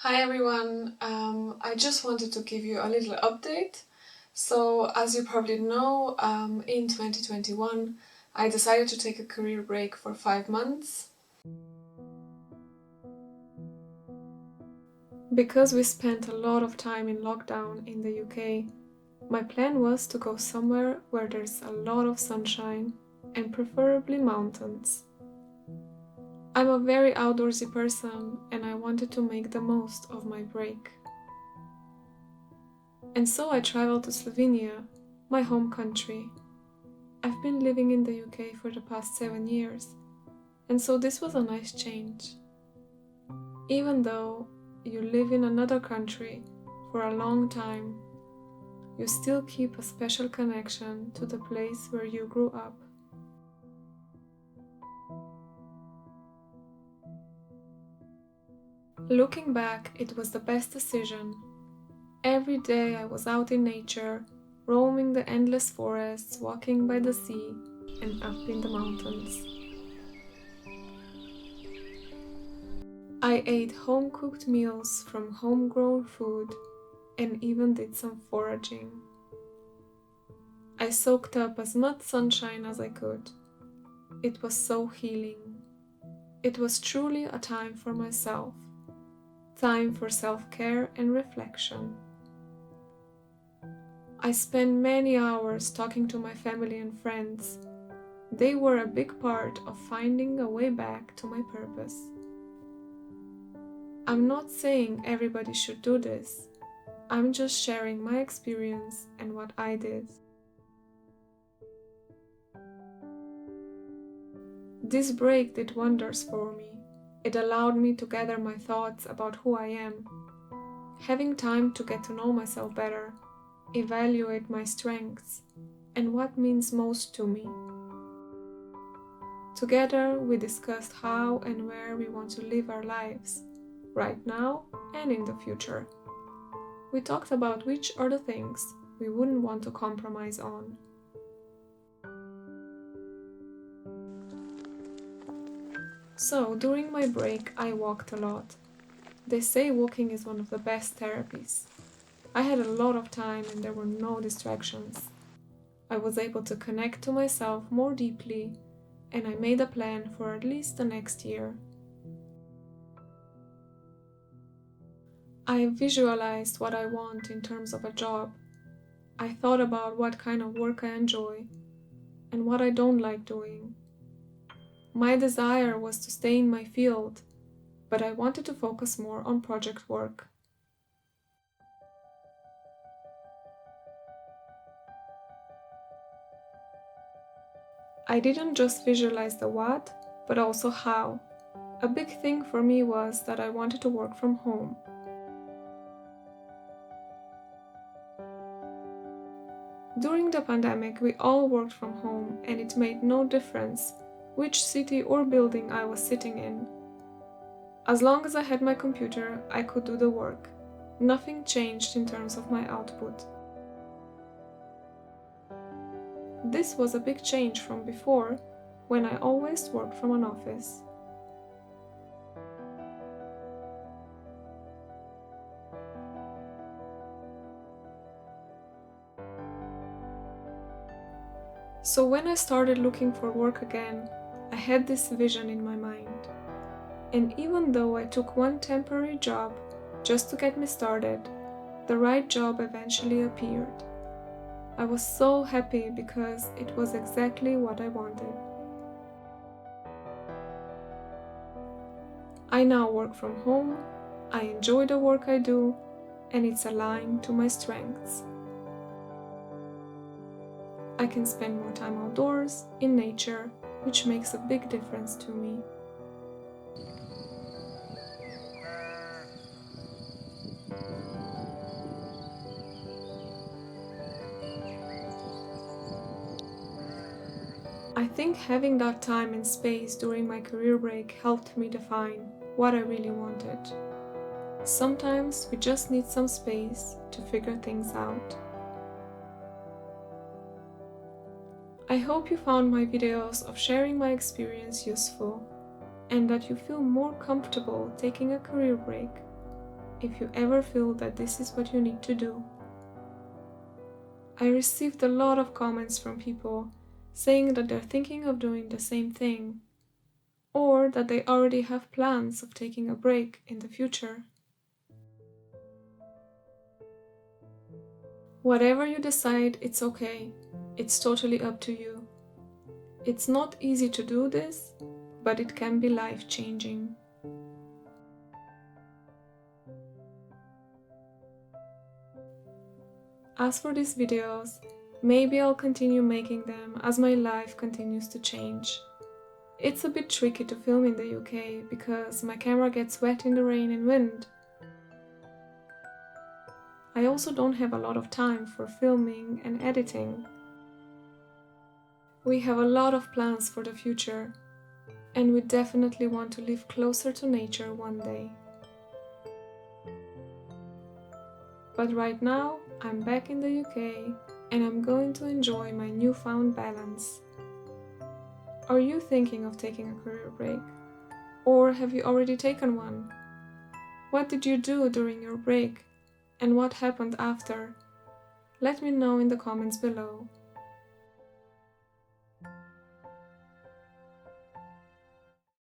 Hi everyone, I just wanted to give you a little update. So as you probably know, in 2021 I decided to take a career break for 5 months. Because we spent a lot of time in lockdown in the UK, my plan was to go somewhere where there's a lot of sunshine and preferably mountains. I'm a very outdoorsy person and I wanted to make the most of my break. And so I traveled to Slovenia, my home country. I've been living in the UK for the past 7 years, and so this was a nice change. Even though you live in another country for a long time, you still keep a special connection to the place where you grew up. Looking back, it was the best decision. Every day I was out in nature, roaming the endless forests, walking by the sea, and up in the mountains. I ate home-cooked meals from homegrown food and even did some foraging. I soaked up as much sunshine as I could. It was so healing. It was truly a time for myself, time for self-care and reflection. I spent many hours talking to my family and friends. They were a big part of finding a way back to my purpose. I'm not saying everybody should do this. I'm just sharing my experience and what I did. This break did wonders for me. It allowed me to gather my thoughts about who I am, having time to get to know myself better, evaluate my strengths, and what means most to me. Together, we discussed how and where we want to live our lives, right now and in the future. We talked about which are the things we wouldn't want to compromise on. So, during my break, I walked a lot. They say walking is one of the best therapies. I had a lot of time and there were no distractions. I was able to connect to myself more deeply, and I made a plan for at least the next year. I visualized what I want in terms of a job. I thought about what kind of work I enjoy and what I don't like doing. My desire was to stay in my field, but I wanted to focus more on project work. I didn't just visualize the what, but also how. A big thing for me was that I wanted to work from home. During the pandemic, we all worked from home, and it made no difference which city or building I was sitting in. As long as I had my computer, I could do the work. Nothing changed in terms of my output. This was a big change from before, when I always worked from an office. So when I started looking for work again, I had this vision in my mind. And even though I took one temporary job just to get me started, the right job eventually appeared. I was so happy because it was exactly what I wanted. I now work from home, I enjoy the work I do, and it's aligned to my strengths. I can spend more time outdoors, in nature, which makes a big difference to me. I think having that time and space during my career break helped me define what I really wanted. Sometimes we just need some space to figure things out. I hope you found my videos of sharing my experience useful and that you feel more comfortable taking a career break. if you ever feel that this is what you need to do. I received a lot of comments from people saying that they're thinking of doing the same thing, or that they already have plans of taking a break in the future. Whatever you decide, it's okay. It's totally up to you. It's not easy to do this, but it can be life-changing. As for these videos, maybe I'll continue making them as my life continues to change. It's a bit tricky to film in the UK because my camera gets wet in the rain and wind. I also don't have a lot of time for filming and editing. We have a lot of plans for the future, and we definitely want to live closer to nature one day. But right now, I'm back in the UK and I'm going to enjoy my newfound balance. Are you thinking of taking a career break? Or have you already taken one? What did you do during your break? And what happened after? Let me know in the comments below.